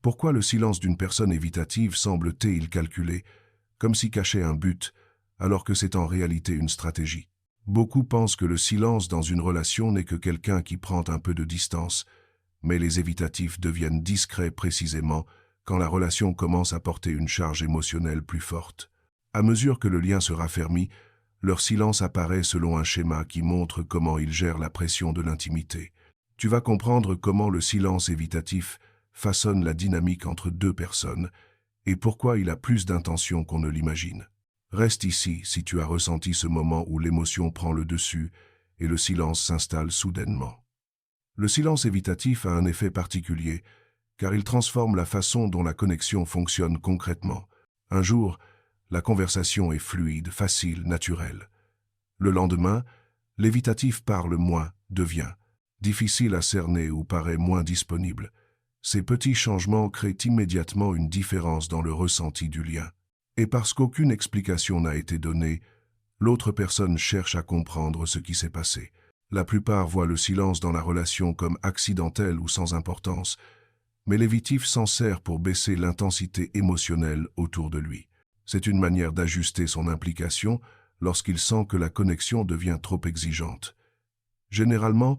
Pourquoi le silence d'une personne évitative semble-t-il calculé, comme s'y cachait un but, alors que c'est en réalité une stratégie? Beaucoup pensent que le silence dans une relation n'est que quelqu'un qui prend un peu de distance, mais les évitatifs deviennent discrets précisément quand la relation commence à porter une charge émotionnelle plus forte. À mesure que le lien se raffermit, leur silence apparaît selon un schéma qui montre comment ils gèrent la pression de l'intimité. Tu vas comprendre comment le silence évitatif façonne la dynamique entre deux personnes et pourquoi il a plus d'intention qu'on ne l'imagine. Reste ici si tu as ressenti ce moment où l'émotion prend le dessus et le silence s'installe soudainement. Le silence évitatif a un effet particulier, car il transforme la façon dont la connexion fonctionne concrètement. Un jour, la conversation est fluide, facile, naturelle. Le lendemain, l'évitatif parle moins, devient difficile à cerner ou paraît moins disponible. Ces petits changements créent immédiatement une différence dans le ressenti du lien. Et parce qu'aucune explication n'a été donnée, l'autre personne cherche à comprendre ce qui s'est passé. La plupart voient le silence dans la relation comme accidentel ou sans importance, mais l'évitif s'en sert pour baisser l'intensité émotionnelle autour de lui. C'est une manière d'ajuster son implication lorsqu'il sent que la connexion devient trop exigeante. Généralement,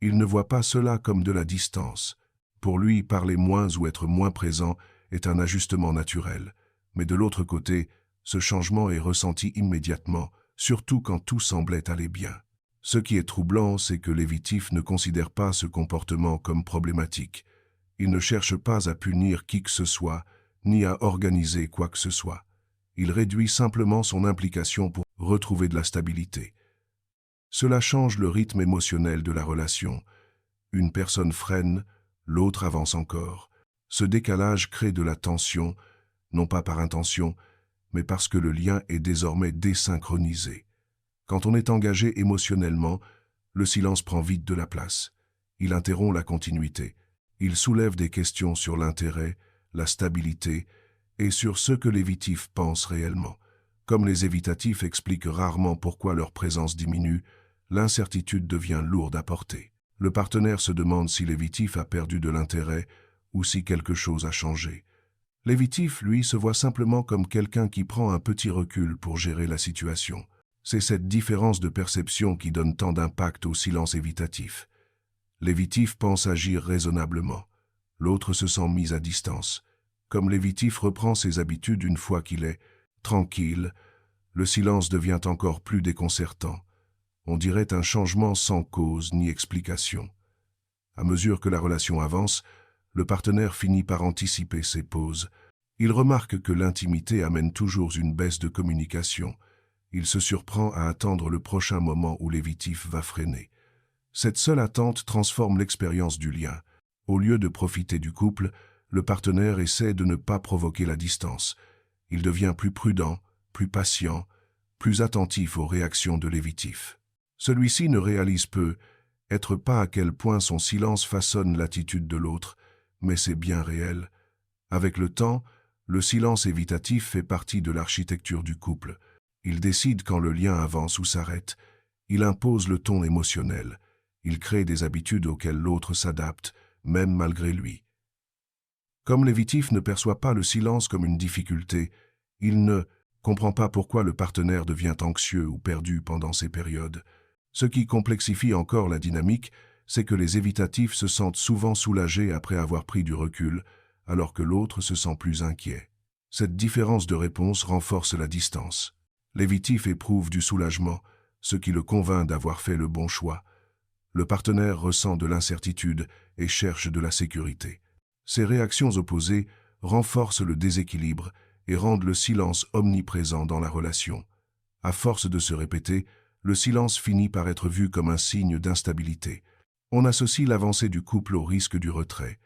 il ne voit pas cela comme de la distance. Pour lui, parler moins ou être moins présent est un ajustement naturel. Mais de l'autre côté, ce changement est ressenti immédiatement, surtout quand tout semblait aller bien. Ce qui est troublant, c'est que l'évitif ne considère pas ce comportement comme problématique. Il ne cherche pas à punir qui que ce soit, ni à organiser quoi que ce soit. Il réduit simplement son implication pour retrouver de la stabilité. Cela change le rythme émotionnel de la relation. Une personne freine, l'autre avance encore. Ce décalage crée de la tension, non pas par intention, mais parce que le lien est désormais désynchronisé. Quand on est engagé émotionnellement, le silence prend vite de la place. Il interrompt la continuité. Il soulève des questions sur l'intérêt, la stabilité et sur ce que l'évitif pense réellement. Comme les évitatifs expliquent rarement pourquoi leur présence diminue, l'incertitude devient lourde à porter. Le partenaire se demande si l'évitif a perdu de l'intérêt ou si quelque chose a changé. L'évitif, lui, se voit simplement comme quelqu'un qui prend un petit recul pour gérer la situation. C'est cette différence de perception qui donne tant d'impact au silence évitatif. L'évitif pense agir raisonnablement. L'autre se sent mis à distance. Comme l'évitif reprend ses habitudes une fois qu'il est tranquille, le silence devient encore plus déconcertant. On dirait un changement sans cause ni explication. À mesure que la relation avance, le partenaire finit par anticiper ses pauses. Il remarque que l'intimité amène toujours une baisse de communication. Il se surprend à attendre le prochain moment où l'évitif va freiner. Cette seule attente transforme l'expérience du lien. Au lieu de profiter du couple, le partenaire essaie de ne pas provoquer la distance. Il devient plus prudent, plus patient, plus attentif aux réactions de l'évitif. Celui-ci ne réalise peu, être pas à quel point son silence façonne l'attitude de l'autre, mais c'est bien réel. Avec le temps, le silence évitatif fait partie de l'architecture du couple. Il décide quand le lien avance ou s'arrête. Il impose le ton émotionnel. Il crée des habitudes auxquelles l'autre s'adapte, même malgré lui. Comme l'évitif ne perçoit pas le silence comme une difficulté, il ne comprend pas pourquoi le partenaire devient anxieux ou perdu pendant ces périodes. Ce qui complexifie encore la dynamique, c'est que les évitatifs se sentent souvent soulagés après avoir pris du recul, alors que l'autre se sent plus inquiet. Cette différence de réponse renforce la distance. L'évitif éprouve du soulagement, ce qui le convainc d'avoir fait le bon choix. Le partenaire ressent de l'incertitude et cherche de la sécurité. Ces réactions opposées renforcent le déséquilibre et rendent le silence omniprésent dans la relation. À force de se répéter, le silence finit par être vu comme un signe d'instabilité. On associe l'avancée du couple au risque du retrait.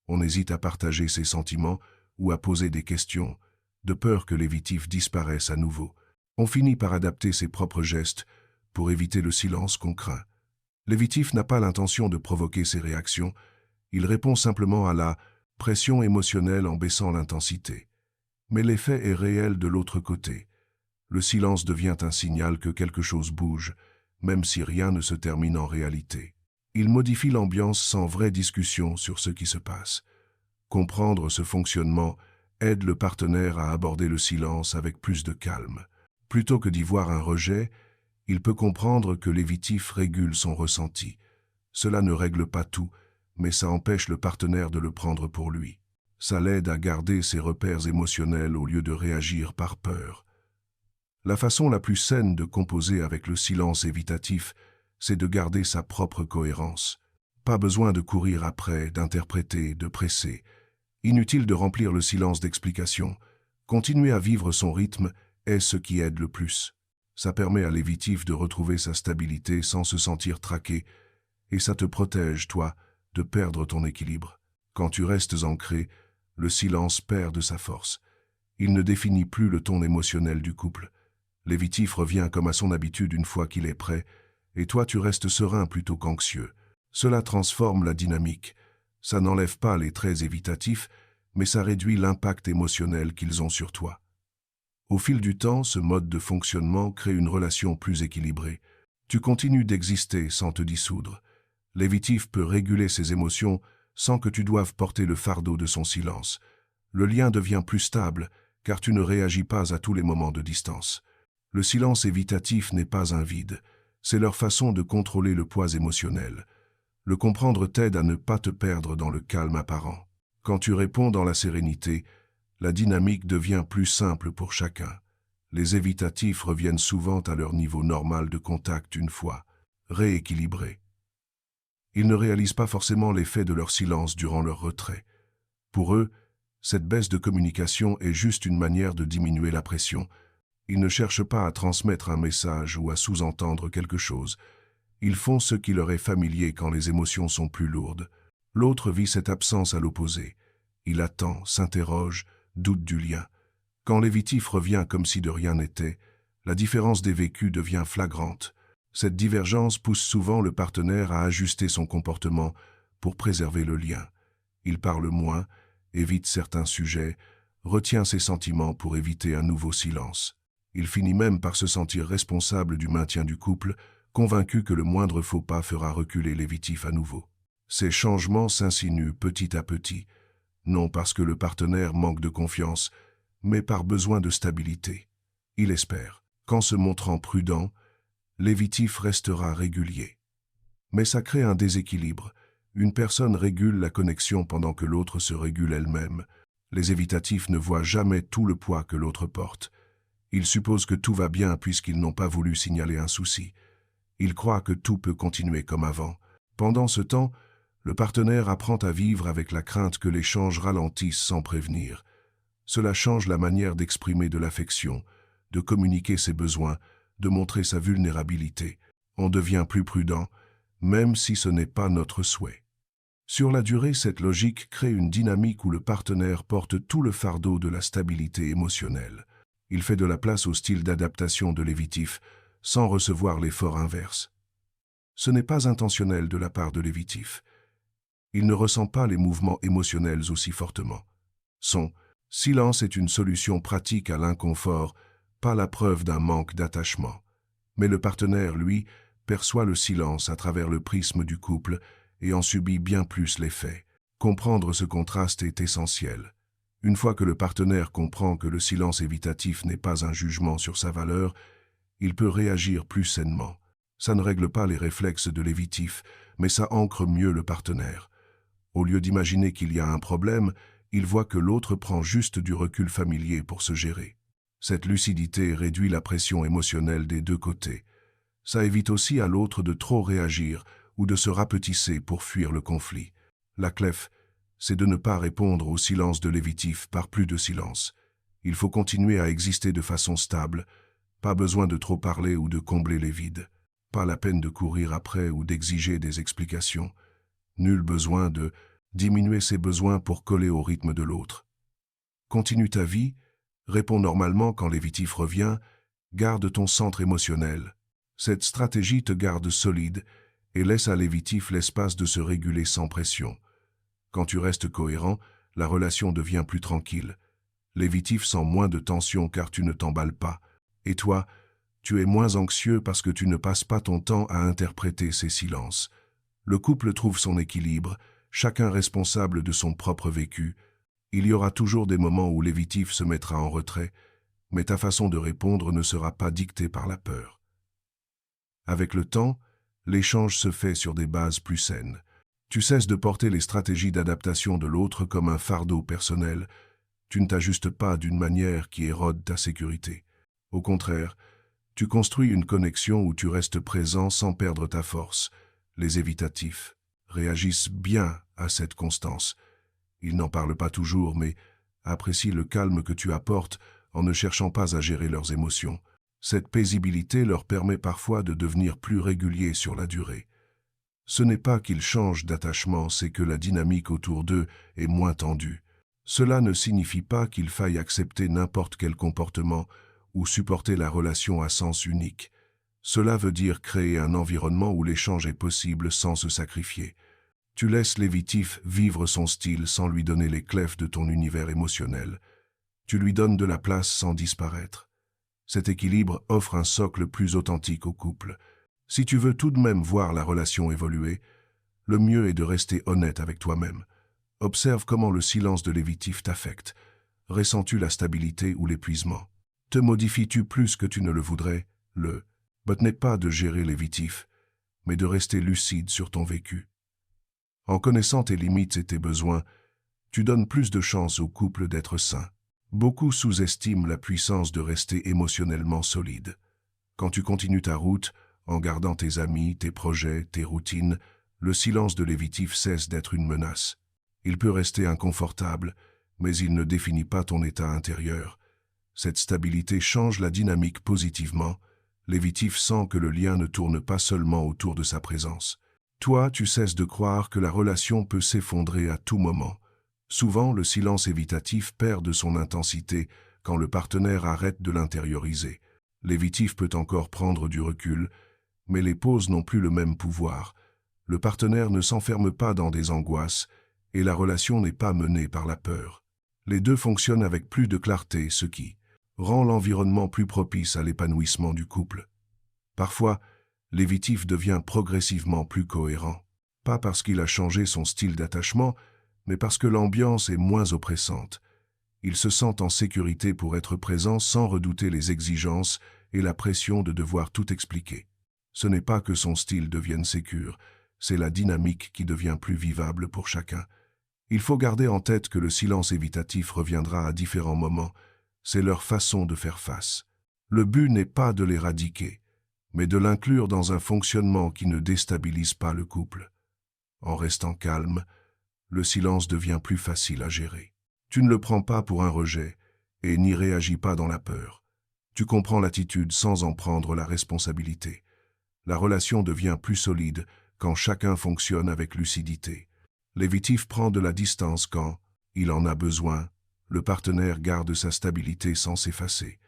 On hésite à partager ses sentiments ou à poser des questions, de peur que l'évitif disparaisse à nouveau. On finit par adapter ses propres gestes pour éviter le silence qu'on craint. L'évitif n'a pas l'intention de provoquer ces réactions, il répond simplement à la pression émotionnelle en baissant l'intensité. Mais l'effet est réel de l'autre côté. Le silence devient un signal que quelque chose bouge, même si rien ne se termine en réalité. Il modifie l'ambiance sans vraie discussion sur ce qui se passe. Comprendre ce fonctionnement aide le partenaire à aborder le silence avec plus de calme. Plutôt que d'y voir un rejet, il peut comprendre que l'évitif régule son ressenti. Cela ne règle pas tout, mais ça empêche le partenaire de le prendre pour lui. Ça l'aide à garder ses repères émotionnels au lieu de réagir par peur. La façon la plus saine de composer avec le silence évitatif, c'est de garder sa propre cohérence. Pas besoin de courir après, d'interpréter, de presser. Inutile de remplir le silence d'explications. Continuer à vivre son rythme est ce qui aide le plus. Ça permet à l'évitif de retrouver sa stabilité sans se sentir traqué, et ça te protège, toi, de perdre ton équilibre. Quand tu restes ancré, le silence perd de sa force. Il ne définit plus le ton émotionnel du couple. L'évitif revient comme à son habitude une fois qu'il est prêt, et toi tu restes serein plutôt qu'anxieux. Cela transforme la dynamique. Ça n'enlève pas les traits évitatifs, mais ça réduit l'impact émotionnel qu'ils ont sur toi. Au fil du temps, ce mode de fonctionnement crée une relation plus équilibrée. Tu continues d'exister sans te dissoudre. L'évitif peut réguler ses émotions sans que tu doives porter le fardeau de son silence. Le lien devient plus stable, car tu ne réagis pas à tous les moments de distance. Le silence évitatif n'est pas un vide, c'est leur façon de contrôler le poids émotionnel. Le comprendre t'aide à ne pas te perdre dans le calme apparent. Quand tu réponds dans la sérénité, la dynamique devient plus simple pour chacun. Les évitatifs reviennent souvent à leur niveau normal de contact une fois rééquilibrés. Ils ne réalisent pas forcément l'effet de leur silence durant leur retrait. Pour eux, cette baisse de communication est juste une manière de diminuer la pression. Ils ne cherchent pas à transmettre un message ou à sous-entendre quelque chose. Ils font ce qui leur est familier quand les émotions sont plus lourdes. L'autre vit cette absence à l'opposé. Il attend, s'interroge, doute du lien. Quand l'évitif revient comme si de rien n'était, la différence des vécus devient flagrante. Cette divergence pousse souvent le partenaire à ajuster son comportement pour préserver le lien. Il parle moins, évite certains sujets, retient ses sentiments pour éviter un nouveau silence. Il finit même par se sentir responsable du maintien du couple, convaincu que le moindre faux pas fera reculer l'évitif à nouveau. Ces changements s'insinuent petit à petit, non parce que le partenaire manque de confiance, mais par besoin de stabilité. Il espère qu'en se montrant prudent, l'évitif restera régulier. Mais ça crée un déséquilibre. Une personne régule la connexion pendant que l'autre se régule elle-même. Les évitatifs ne voient jamais tout le poids que l'autre porte. Ils supposent que tout va bien puisqu'ils n'ont pas voulu signaler un souci. Ils croient que tout peut continuer comme avant. Pendant ce temps, le partenaire apprend à vivre avec la crainte que l'échange ralentisse sans prévenir. Cela change la manière d'exprimer de l'affection, de communiquer ses besoins, de montrer sa vulnérabilité. On devient plus prudent, même si ce n'est pas notre souhait. Sur la durée, cette logique crée une dynamique où le partenaire porte tout le fardeau de la stabilité émotionnelle. Il fait de la place au style d'adaptation de l'évitif, sans recevoir l'effort inverse. Ce n'est pas intentionnel de la part de l'évitif. Il ne ressent pas les mouvements émotionnels aussi fortement. Son silence est une solution pratique à l'inconfort, pas la preuve d'un manque d'attachement. Mais le partenaire, lui, perçoit le silence à travers le prisme du couple et en subit bien plus l'effet. Comprendre ce contraste est essentiel. Une fois que le partenaire comprend que le silence évitatif n'est pas un jugement sur sa valeur, il peut réagir plus sainement. Ça ne règle pas les réflexes de l'évitif, mais ça ancre mieux le partenaire. Au lieu d'imaginer qu'il y a un problème, il voit que l'autre prend juste du recul familier pour se gérer. Cette lucidité réduit la pression émotionnelle des deux côtés. Ça évite aussi à l'autre de trop réagir ou de se rapetisser pour fuir le conflit. La clef, c'est de ne pas répondre au silence de l'évitif par plus de silence. Il faut continuer à exister de façon stable, pas besoin de trop parler ou de combler les vides. Pas la peine de courir après ou d'exiger des explications. Nul besoin de diminuer ses besoins pour coller au rythme de l'autre. Continue ta vie, réponds normalement quand l'évitif revient, garde ton centre émotionnel. Cette stratégie te garde solide et laisse à l'évitif l'espace de se réguler sans pression. Quand tu restes cohérent, la relation devient plus tranquille. L'évitif sent moins de tension car tu ne t'emballes pas. Et toi, tu es moins anxieux parce que tu ne passes pas ton temps à interpréter ces silences. Le couple trouve son équilibre, chacun responsable de son propre vécu. Il y aura toujours des moments où l'évitif se mettra en retrait, mais ta façon de répondre ne sera pas dictée par la peur. Avec le temps, l'échange se fait sur des bases plus saines. Tu cesses de porter les stratégies d'adaptation de l'autre comme un fardeau personnel. Tu ne t'ajustes pas d'une manière qui érode ta sécurité. Au contraire, tu construis une connexion où tu restes présent sans perdre ta force. Les évitatifs réagissent bien à cette constance. Ils n'en parlent pas toujours, mais apprécient le calme que tu apportes en ne cherchant pas à gérer leurs émotions. Cette paisibilité leur permet parfois de devenir plus réguliers sur la durée. Ce n'est pas qu'ils changent d'attachement, c'est que la dynamique autour d'eux est moins tendue. Cela ne signifie pas qu'il faille accepter n'importe quel comportement ou supporter la relation à sens unique. Cela veut dire créer un environnement où l'échange est possible sans se sacrifier. Tu laisses l'évitif vivre son style sans lui donner les clefs de ton univers émotionnel. Tu lui donnes de la place sans disparaître. Cet équilibre offre un socle plus authentique au couple. Si tu veux tout de même voir la relation évoluer, le mieux est de rester honnête avec toi-même. Observe comment le silence de l'évitif t'affecte. Ressens-tu la stabilité ou l'épuisement? Te modifies-tu plus que tu ne le voudrais? Le but n'est pas de gérer l'évitif, mais de rester lucide sur ton vécu. En connaissant tes limites et tes besoins, tu donnes plus de chance au couple d'être sain. Beaucoup sous-estiment la puissance de rester émotionnellement solide. Quand tu continues ta route, en gardant tes amis, tes projets, tes routines, le silence de l'évitif cesse d'être une menace. Il peut rester inconfortable, mais il ne définit pas ton état intérieur. Cette stabilité change la dynamique positivement. L'évitif sent que le lien ne tourne pas seulement autour de sa présence. Toi, tu cesses de croire que la relation peut s'effondrer à tout moment. Souvent, le silence évitatif perd de son intensité quand le partenaire arrête de l'intérioriser. L'évitif peut encore prendre du recul, mais les pauses n'ont plus le même pouvoir. Le partenaire ne s'enferme pas dans des angoisses et la relation n'est pas menée par la peur. Les deux fonctionnent avec plus de clarté, ce qui rend l'environnement plus propice à l'épanouissement du couple. Parfois, l'évitif devient progressivement plus cohérent. Pas parce qu'il a changé son style d'attachement, mais parce que l'ambiance est moins oppressante. Il se sent en sécurité pour être présent sans redouter les exigences et la pression de devoir tout expliquer. Ce n'est pas que son style devienne sécure, c'est la dynamique qui devient plus vivable pour chacun. Il faut garder en tête que le silence évitatif reviendra à différents moments. C'est leur façon de faire face. Le but n'est pas de l'éradiquer, mais de l'inclure dans un fonctionnement qui ne déstabilise pas le couple. En restant calme, le silence devient plus facile à gérer. Tu ne le prends pas pour un rejet et n'y réagis pas dans la peur. Tu comprends l'attitude sans en prendre la responsabilité. La relation devient plus solide quand chacun fonctionne avec lucidité. L'évitif prend de la distance quand il en a besoin. Le partenaire garde sa stabilité sans s'effacer.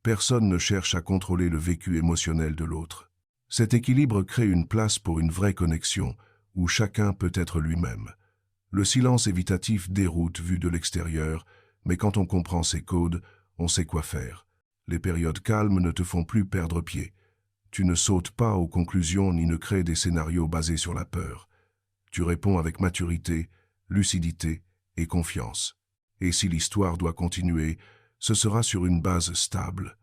Personne ne cherche à contrôler le vécu émotionnel de l'autre. Cet équilibre crée une place pour une vraie connexion, où chacun peut être lui-même. Le silence évitatif déroute vu de l'extérieur, mais quand on comprend ses codes, on sait quoi faire. Les périodes calmes ne te font plus perdre pied. Tu ne sautes pas aux conclusions ni ne crées des scénarios basés sur la peur. Tu réponds avec maturité, lucidité et confiance. Et si l'histoire doit continuer, ce sera sur une base stable.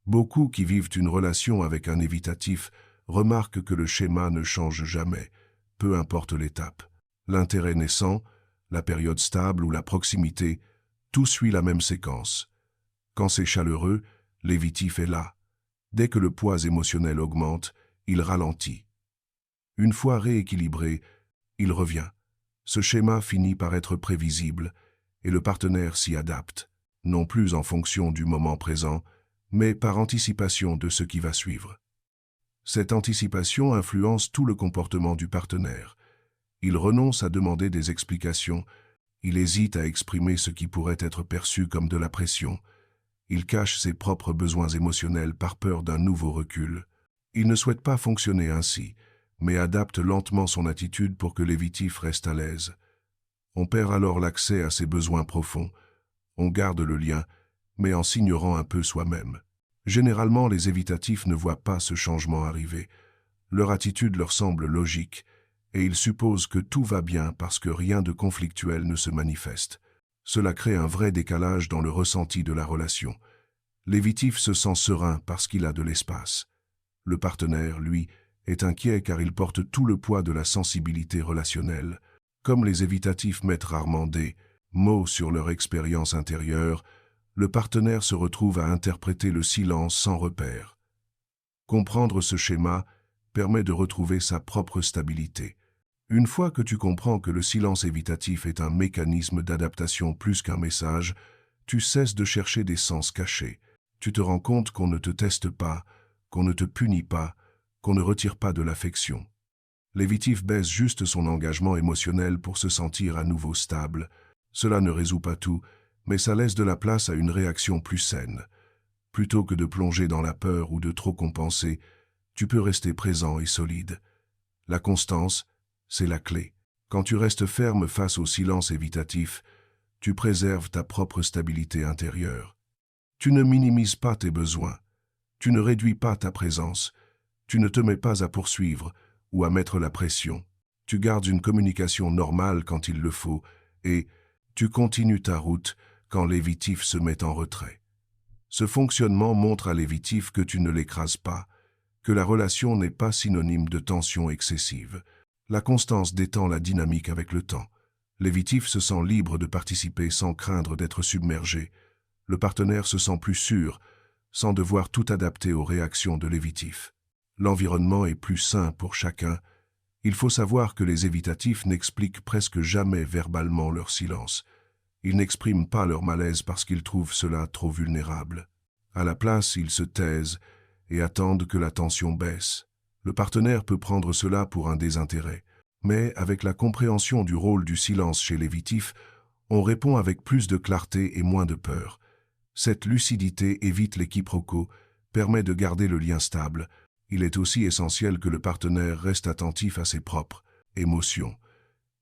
Beaucoup qui vivent une relation avec un évitatif remarquent que le schéma ne change jamais, peu importe l'étape. L'intérêt naissant, la période stable ou la proximité, tout suit la même séquence. Quand c'est chaleureux, l'évitif est là. Dès que le poids émotionnel augmente, il ralentit. Une fois rééquilibré, il revient. Ce schéma finit par être prévisible et le partenaire s'y adapte, non plus en fonction du moment présent, mais par anticipation de ce qui va suivre. Cette anticipation influence tout le comportement du partenaire. Il renonce à demander des explications, il hésite à exprimer ce qui pourrait être perçu comme de la pression, il cache ses propres besoins émotionnels par peur d'un nouveau recul. Il ne souhaite pas fonctionner ainsi, mais adapte lentement son attitude pour que l'évitif reste à l'aise. On perd alors l'accès à ses besoins profonds, on garde le lien, mais en s'ignorant un peu soi-même. Généralement, les évitatifs ne voient pas ce changement arriver. Leur attitude leur semble logique, et il suppose que tout va bien parce que rien de conflictuel ne se manifeste. Cela crée un vrai décalage dans le ressenti de la relation. L'évitif se sent serein parce qu'il a de l'espace. Le partenaire, lui, est inquiet car il porte tout le poids de la sensibilité relationnelle. Comme les évitatifs mettent rarement des mots sur leur expérience intérieure, le partenaire se retrouve à interpréter le silence sans repère. Comprendre ce schéma permet de retrouver sa propre stabilité. Une fois que tu comprends que le silence évitatif est un mécanisme d'adaptation plus qu'un message, tu cesses de chercher des sens cachés. Tu te rends compte qu'on ne te teste pas, qu'on ne te punit pas, qu'on ne retire pas de l'affection. L'évitif baisse juste son engagement émotionnel pour se sentir à nouveau stable. Cela ne résout pas tout, mais ça laisse de la place à une réaction plus saine. Plutôt que de plonger dans la peur ou de trop compenser, tu peux rester présent et solide. La constance, c'est la clé. Quand tu restes ferme face au silence évitatif, tu préserves ta propre stabilité intérieure. Tu ne minimises pas tes besoins. Tu ne réduis pas ta présence. Tu ne te mets pas à poursuivre ou à mettre la pression. Tu gardes une communication normale quand il le faut et tu continues ta route quand l'évitif se met en retrait. Ce fonctionnement montre à l'évitif que tu ne l'écrases pas, que la relation n'est pas synonyme de tension excessive. La constance détend la dynamique avec le temps. L'évitif se sent libre de participer sans craindre d'être submergé. Le partenaire se sent plus sûr, sans devoir tout adapter aux réactions de l'évitif. L'environnement est plus sain pour chacun. Il faut savoir que les évitatifs n'expliquent presque jamais verbalement leur silence. Ils n'expriment pas leur malaise parce qu'ils trouvent cela trop vulnérable. À la place, ils se taisent et attendent que la tension baisse. Le partenaire peut prendre cela pour un désintérêt. Mais avec la compréhension du rôle du silence chez l'évitif, on répond avec plus de clarté et moins de peur. Cette lucidité évite les quiproquos, permet de garder le lien stable. Il est aussi essentiel que le partenaire reste attentif à ses propres émotions.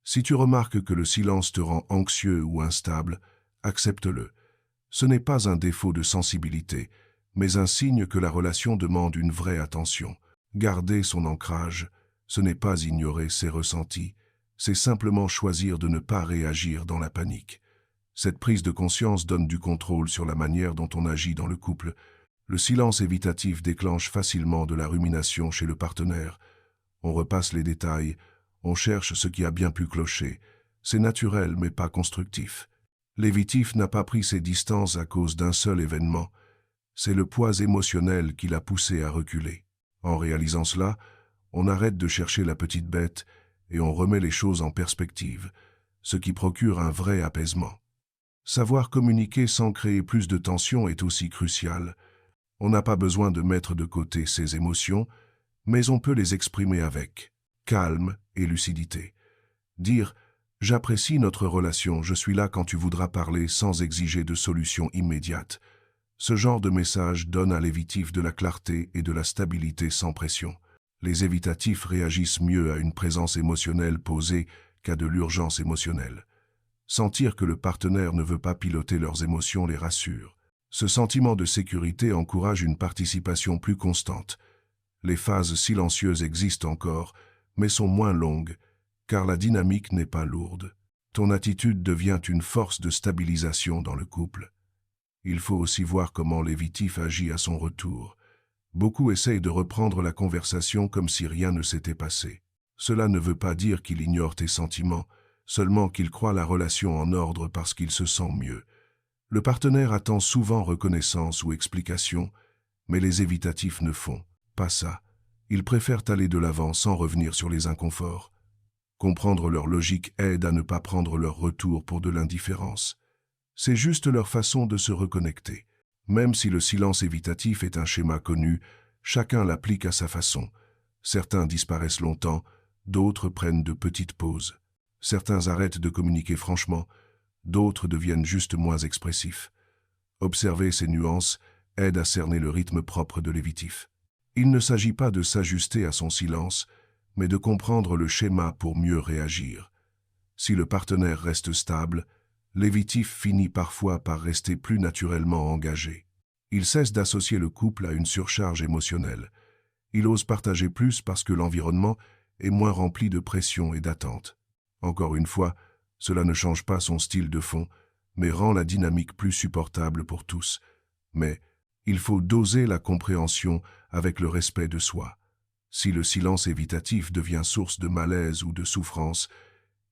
Si tu remarques que le silence te rend anxieux ou instable, accepte-le. Ce n'est pas un défaut de sensibilité, mais un signe que la relation demande une vraie attention. Garder son ancrage, ce n'est pas ignorer ses ressentis, c'est simplement choisir de ne pas réagir dans la panique. Cette prise de conscience donne du contrôle sur la manière dont on agit dans le couple. Le silence évitatif déclenche facilement de la rumination chez le partenaire. On repasse les détails, on cherche ce qui a bien pu clocher. C'est naturel mais pas constructif. L'évitif n'a pas pris ses distances à cause d'un seul événement. C'est le poids émotionnel qui l'a poussé à reculer. En réalisant cela, on arrête de chercher la petite bête et on remet les choses en perspective, ce qui procure un vrai apaisement. Savoir communiquer sans créer plus de tension est aussi crucial. On n'a pas besoin de mettre de côté ses émotions, mais on peut les exprimer avec calme et lucidité. Dire « J'apprécie notre relation, je suis là quand tu voudras parler » sans exiger de solution immédiate. Ce genre de message donne à l'évitif de la clarté et de la stabilité sans pression. Les évitatifs réagissent mieux à une présence émotionnelle posée qu'à de l'urgence émotionnelle. Sentir que le partenaire ne veut pas piloter leurs émotions les rassure. Ce sentiment de sécurité encourage une participation plus constante. Les phases silencieuses existent encore, mais sont moins longues, car la dynamique n'est pas lourde. Ton attitude devient une force de stabilisation dans le couple. Il faut aussi voir comment l'évitif agit à son retour. Beaucoup essayent de reprendre la conversation comme si rien ne s'était passé. Cela ne veut pas dire qu'il ignore tes sentiments, seulement qu'il croit la relation en ordre parce qu'il se sent mieux. Le partenaire attend souvent reconnaissance ou explication, mais les évitatifs ne font pas ça. Ils préfèrent aller de l'avant sans revenir sur les inconforts. Comprendre leur logique aide à ne pas prendre leur retour pour de l'indifférence. C'est juste leur façon de se reconnecter. Même si le silence évitatif est un schéma connu, chacun l'applique à sa façon. Certains disparaissent longtemps, d'autres prennent de petites pauses. Certains arrêtent de communiquer franchement, d'autres deviennent juste moins expressifs. Observer ces nuances aide à cerner le rythme propre de l'évitif. Il ne s'agit pas de s'ajuster à son silence, mais de comprendre le schéma pour mieux réagir. Si le partenaire reste stable, l'évitif finit parfois par rester plus naturellement engagé. Il cesse d'associer le couple à une surcharge émotionnelle. Il ose partager plus parce que l'environnement et moins rempli de pression et d'attente. Encore une fois, cela ne change pas son style de fond, mais rend la dynamique plus supportable pour tous. Mais il faut doser la compréhension avec le respect de soi. Si le silence évitatif devient source de malaise ou de souffrance,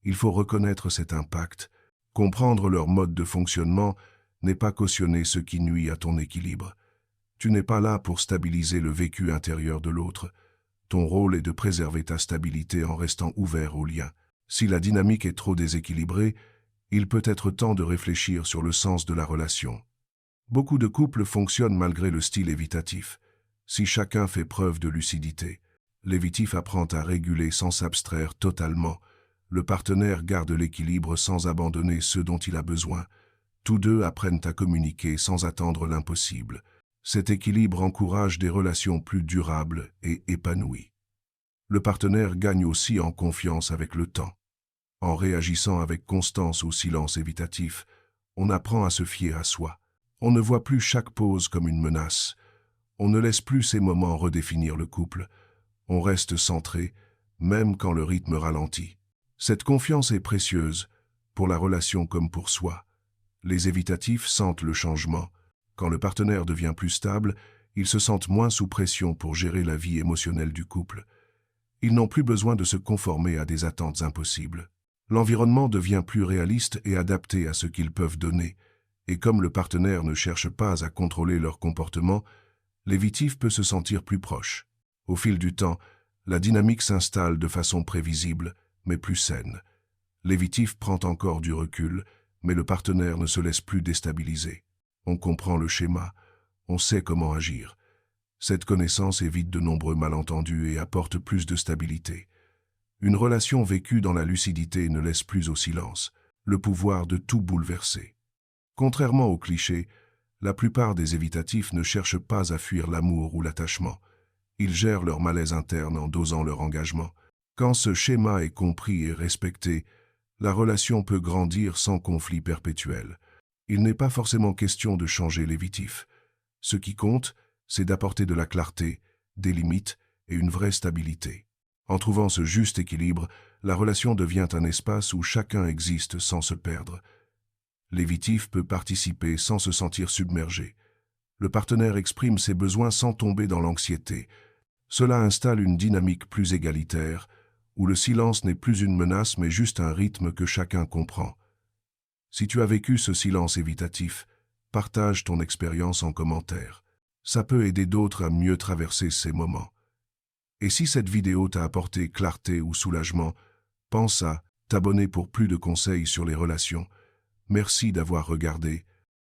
il faut reconnaître cet impact. Comprendre leur mode de fonctionnement n'est pas cautionner ce qui nuit à ton équilibre. Tu n'es pas là pour stabiliser le vécu intérieur de l'autre. Ton rôle est de préserver ta stabilité en restant ouvert aux liens. Si la dynamique est trop déséquilibrée, il peut être temps de réfléchir sur le sens de la relation. Beaucoup de couples fonctionnent malgré le style évitatif. Si chacun fait preuve de lucidité, l'évitif apprend à réguler sans s'abstraire totalement. Le partenaire garde l'équilibre sans abandonner ce dont il a besoin. Tous deux apprennent à communiquer sans attendre l'impossible. Cet équilibre encourage des relations plus durables et épanouies. Le partenaire gagne aussi en confiance avec le temps. En réagissant avec constance au silence évitatif, on apprend à se fier à soi. On ne voit plus chaque pause comme une menace. On ne laisse plus ces moments redéfinir le couple. On reste centré, même quand le rythme ralentit. Cette confiance est précieuse, pour la relation comme pour soi. Les évitatifs sentent le changement. Quand le partenaire devient plus stable, ils se sentent moins sous pression pour gérer la vie émotionnelle du couple. Ils n'ont plus besoin de se conformer à des attentes impossibles. L'environnement devient plus réaliste et adapté à ce qu'ils peuvent donner, et comme le partenaire ne cherche pas à contrôler leur comportement, l'évitif peut se sentir plus proche. Au fil du temps, la dynamique s'installe de façon prévisible, mais plus saine. L'évitif prend encore du recul, mais le partenaire ne se laisse plus déstabiliser. On comprend le schéma, on sait comment agir. Cette connaissance évite de nombreux malentendus et apporte plus de stabilité. Une relation vécue dans la lucidité ne laisse plus au silence le pouvoir de tout bouleverser. Contrairement aux clichés, la plupart des évitatifs ne cherchent pas à fuir l'amour ou l'attachement. Ils gèrent leur malaise interne en dosant leur engagement. Quand ce schéma est compris et respecté, la relation peut grandir sans conflit perpétuel. Il n'est pas forcément question de changer l'évitif. Ce qui compte, c'est d'apporter de la clarté, des limites et une vraie stabilité. En trouvant ce juste équilibre, la relation devient un espace où chacun existe sans se perdre. L'évitif peut participer sans se sentir submergé. Le partenaire exprime ses besoins sans tomber dans l'anxiété. Cela installe une dynamique plus égalitaire, où le silence n'est plus une menace mais juste un rythme que chacun comprend. Si tu as vécu ce silence évitatif, partage ton expérience en commentaire. Ça peut aider d'autres à mieux traverser ces moments. Et si cette vidéo t'a apporté clarté ou soulagement, pense à t'abonner pour plus de conseils sur les relations. Merci d'avoir regardé.